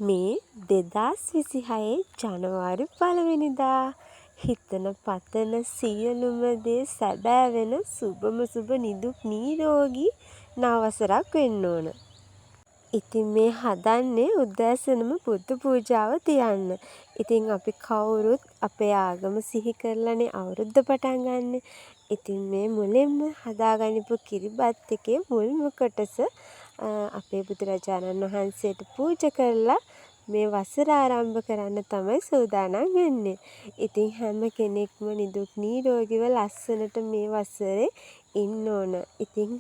මේ 2026 ජනවාරි 1 වෙනිදා හිතන පතන සියලුම දේ සැබෑ වෙන සුබම සුබ නිදුක් නිරෝගී නව වසරක් වෙන්න ඕන. ඉතින් මේ හදන්නේ උදෑසනම බුද්ධ පූජාව තියන්න. ඉතින් අපි කවුරුත් අපේ ආගම සිහි කරලානේ අවුරුද්ද පටන් ගන්නෙ. ඉතින් මේ මුලින්ම හදාගනිපු කිරිබත් එකේ මුල්ම කොටස අපේ බුදුරජාණන් වහන්සේට පූජා කරලා මේ වසර ආරම්භ කරන්න තමයි සූදානම් වෙන්නේ. ඉතින් හැම කෙනෙක්ම නිදුක් නිරෝගීව ලස්සනට මේ වසරේ ඉන්න ඕන. ඉතින්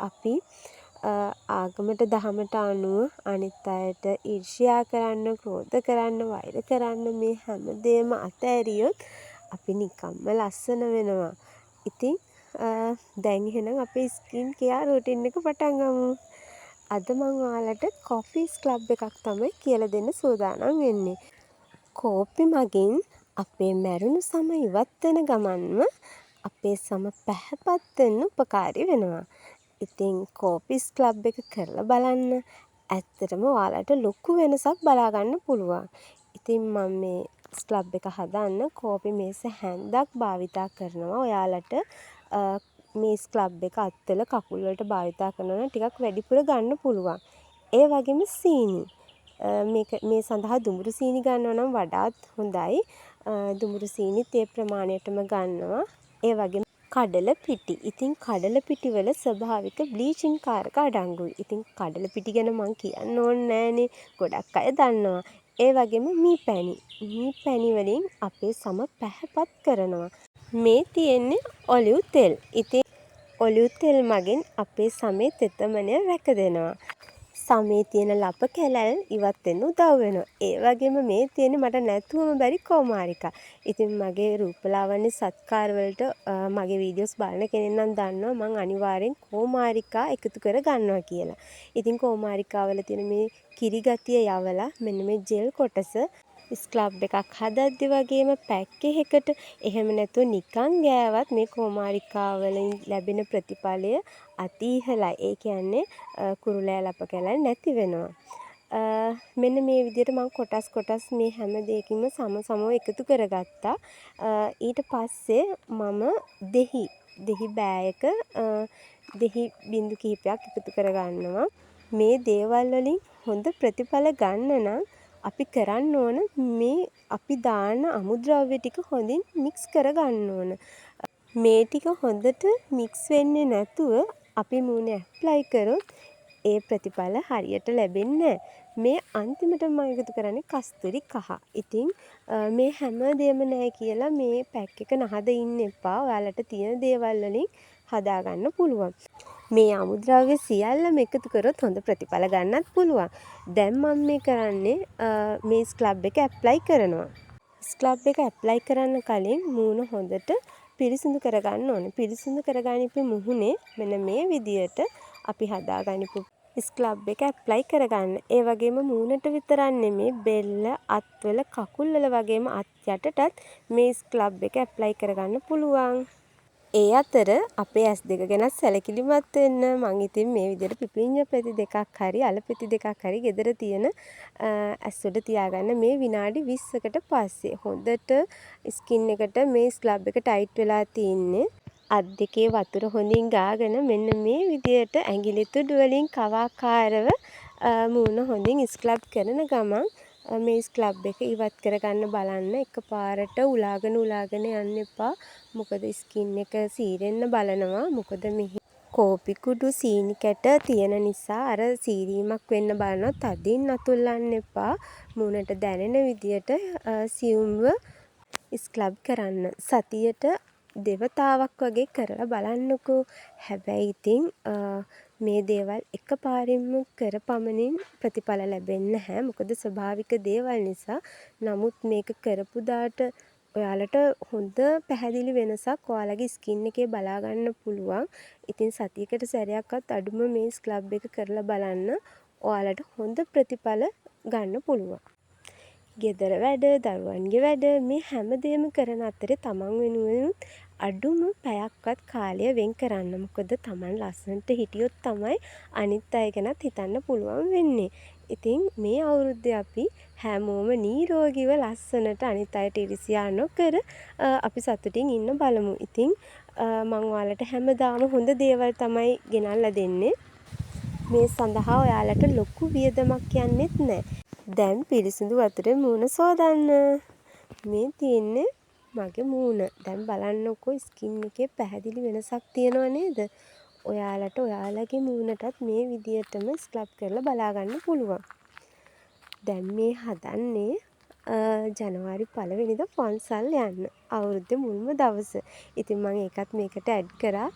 අපි ආගමට දහමට අනුව අනිත් අයට ඊර්ෂ්‍යා කරන්න, ක්‍රෝධ කරන්න, වෛර කරන්න මේ හැමදේම අතහැරියොත් අපි නිකම්ම ලස්සන වෙනවා. ඉතින් දැන් එහෙනම් අපේ ස්කින් කෙයාර් රූටින් එක පටන් ගමු. අද මම ඔයාලට කොෆි ස්ක්‍රබ් එකක් තමයි කියලා දෙන්න සූදානම් වෙන්නේ. කෝපි මගින් අපේ මැරුණු සම ඉවත් වෙන ගමන්ම අපේ සම පැහැපත් වෙන්න උපකාරී වෙනවා. ඉතින් කෝපි ස්ක්‍රබ් එක කරලා බලන්න. ඇත්තටම ඔයාලට ලොකු වෙනසක් බලා ගන්න පුළුවන්. ඉතින් මම මේ ස්ක්‍රබ් එක හදන්න කෝපි මේස හැන්දක් භාවිතා කරනවා. ඔයාලට මේ ස්ක්‍රබ් එක අත්වල කකුල් වලට භාවිතා කරනවා නම් ටිකක් වැඩිපුර ගන්න පුළුවන්. ඒ වගේම සීනි. මේ සඳහා දුඹුරු සීනි ගන්නවා නම් වඩාත් හොඳයි. දුඹුරු සීනිත් ඒ ප්‍රමාණයටම ගන්නවා. ඒ වගේම කඩල පිටි. ඉතින් කඩල පිටි වල ස්වභාවික බ්ලීචින් කාරක අඩංගුයි. ඉතින් කඩල පිටි ගැන මං කියන්න ඕනේ නෑනේ. ගොඩක් අය දන්නවා. ඒ වගේම මී පැණි. මී පැණි වලින් අපේ සම පැහැපත් කරනවා. මේ තියෙන්නේ ඔලිව් තෙල්. ඉතින් ඔලිව් තෙල් මගින් අපේ සමේ තෙතමනය රැකදෙනවා. සමේ තියෙන ලප කැලැල් ඉවත් වෙන්න උදව් වෙනවා. ඒ වගේම මේ තියෙන්නේ මට නැතුවම බැරි කෝමාරිකා. ඉතින් මගේ රූපලාවන්‍ය සත්කාර වලට මගේ වීඩියෝස් බලන කෙනෙක් නම් දන්නවා මම අනිවාර්යෙන් කෝමාරිකා එකතු කර ගන්නවා කියලා. ඉතින් කෝමාරිකා වල තියෙන මේ කිරි ගතිය යවලා මෙන්න මේ ජෙල් කොටස ස්ක්‍රබ් එකක් හදද්දි වගේම පැක් එකකට එහෙම නැතුව නිකන් ගෑවත් මේ කෝමාරිකා වලින් ලැබෙන ප්‍රතිඵලය අති ඉහළයි. ඒ කියන්නේ කුරුලෑ ලප කැලැල් නැති වෙනවා. මෙන්න මේ විදිහට මම කොටස් මේ හැම දෙයකින්ම සම එකතු කරගත්තා. ඊට පස්සේ මම දෙහි බෑයක දෙහි බිඳු කිහිපයක් එකතු කරගන්නවා. මේ දේවල් වලින් හොඳ ප්‍රතිඵල ගන්න නම් අපි කරන්න ඕන මේ අපි දාන අමුද්‍රව්‍ය ටික හොඳින් මික්ස් කරගන්න ඕන. මේ ටික හොඳට මික්ස් වෙන්නේ නැතුව අපි මූණේ ඇප්ලයි කරොත් ඒ ප්‍රතිඵල හරියට ලැබෙන්නේ නැහැ. මේ අන්තිමට මම එකතු කරන්නේ කස්තුරි කහ. ඉතින් මේ හැම දෙයක්ම නැහැ කියලා මේ පැක් එක නහද ඉන්න එපා. ඔයාලට තියෙන දේවල් වලින් හදාගන්න පුළුවන්. මේ අමුද්‍රව්‍ය සියල්ලම එකතු කරොත් හොඳ ප්‍රතිඵල ගන්නත් පුළුවන්. දැන් මම මේ කරන්නේ මේ ස්ක්‍රබ් එක ඇප්ලයි කරනවා. ස්ක්‍රබ් එක ඇප්ලයි කරන්න කලින් මූණ හොඳට පිරිසිදු කරගන්න ඕනේ. පිරිසිදු කරගනිපු මුහුණේ මෙන්න මේ විදියට අපි හදාගනිපු ස්ක්‍රබ් එක ඇප්ලයි කරගන්න. ඒ වගේම මූණට විතරක් නෙමෙයි බෙල්ල, අත්වල, කකුල් වල වගේම අත් යටටත් මේ ස්ක්‍රබ් එක ඇප්ලයි කරගන්න පුළුවන්. ඒ අතර අපේ ඇස් දෙක ගැන සැලකිලිමත් වෙන්න මං ඉතින් මේ විදිහට පිපිඤ්ඤ පෙති දෙකක් හරි අල පෙති දෙකක් හරි ගෙදර තියෙන ඇස් උඩ තියාගන්න මේ විනාඩි 20කට පස්සේ හොඳට ස්කින් එකට මේ ස්ක්‍රබ් එක ටයිට් වෙලා තින්නේ. අත් දෙකේ වතුර හොඳින් ගාගෙන මෙන්න මේ විදිහට ඇඟිලි තුඩු වලින් කවාකාරව මූණ හොඳින් ස්ක්‍රබ් කරන ගමන් මේ ස්ක්‍රබ් එක ඉවත් කරගන්න බලන්න. එකපාරට උලාගෙන යන්න එපා. මොකද ස්කින් එක සීරෙන්න බලනවා. මොකද මෙහි කෝපි කුඩු සීනි කැට තියෙන නිසා අර සීරීමක් වෙන්න බලනවා. තදින් අතුල්ලන්න එපා. මූණට දැනෙන විදියට සියුම්ව ස්ක්‍රබ් කරන්න. සතියට දෙවතාවක් වගේ කරලා බලන්නකෝ. හැබැයි ඉතින් මේ දේවල් එකපාරින්ම කරපමණින් ප්‍රතිඵල ලැබෙන්නේ නැහැ. මොකද ස්වභාවික දේවල් නිසා. නමුත් මේක කරපු දාට ඔයාලට හොඳ පැහැදිලි වෙනසක් ඔයාලගේ ස්කින් එකේ බලා ගන්න පුළුවන්. ඉතින් සතියකට සැරයක්වත් අඩුම මේ ස්ක්‍රබ් එක කරලා බලන්න. ඔයාලට හොඳ ප්‍රතිඵල ගන්න පුළුවන්. ගෙදර වැඩ, දරුවන්ගේ වැඩ මේ හැමදේම කරන අතරේ තමන් වෙනුවෙන් අඩුම පැයක්වත් කාලය වෙන් කරන්න. මොකද තමන් ලස්සනට හිටියොත් තමයි අනිත් අය ගැනත් හිතන්න පුළුවන් වෙන්නේ. ඉතින් මේ අවුරුද්දේ අපි හැමෝම නිරෝගීව ලස්සනට අනිත් අයට ඉරිසියා නොකර අපි සතුටින් ඉන්න බලමු. ඉතින් මං ඔයාලට හැමදාම හොඳ දේවල් තමයි ගෙනල්ලා දෙන්නේ. මේ සඳහා ඔයාලට ලොකු වියදමක් යන්නෙත් නෑ. දැන් පිරිසිදු වතුරෙන් මූණ සෝදන්න. මේ තියෙන්නේ මගේ මූණ. දැන් බලන්නකෝ ස්කින් එකේ පැහැදිලි වෙනසක් තියෙනව නේද? ඔයාලට ඔයාලගේ මූණටත් මේ විදියටම ස්ක්‍රබ් කරලා බලා ගන්න පුළුවන්. දැන් මේ හදන්නේ ජනවාරි 1 වෙනිදා පන්සල් යන්න. අවුරුද්දේ මුල්ම දවස. ඉතින් මම ඒකත් මේකට ඇඩ් කරා.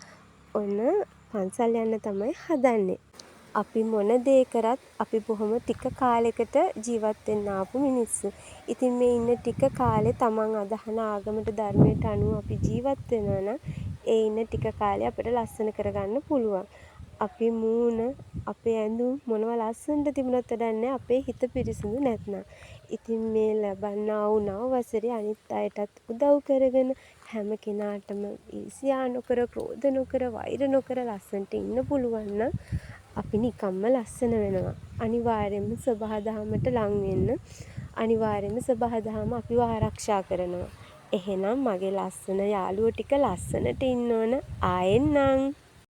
ඔන්න පන්සල් යන්න තමයි හදන්නේ. අපි මොන දේ කරත් අපි බොහොම ටික කාලෙකට ජීවත් වෙන්න ආපු මිනිස්සු. ඉතින් මේ ඉන්න ටික කාලේ තමන් අදහන ආගමට ධර්මයට අනුව අපි ජීවත් වෙනවා නම් ඒ ඉන්න ටික කාලේ අපිට ලස්සන කරගන්න පුළුවන්. අපේ මූණ, අපේ ඇඳුම් මොනවා ලස්සනට තිබුණත් වැඩක් නැහැ අපේ හිත පිරිසිදු නැත්නම්. ඉතින් මේ ලබන්නා වූ නව වසරේ අනිත් අයටත් උදව් කරගෙන හැම කෙනාටම ඊර්ෂ්‍යා නොකර, ක්‍රෝධ නොකර, වෛර නොකර ලස්සනට ඉන්න පුළුවන් නම් අපි නිකම්ම ලස්සන වෙනවා. අනිවාර්යෙන්ම සබහාදහමට ලං වෙන්න. අනිවාර්යෙන්ම සබහාදහම අපිව ආරක්ෂා කරනවා. එහෙනම් මගේ ලස්සන යාළුවෝ ටික ලස්සනට ඉන්න ඕන. ආයෙත් නම්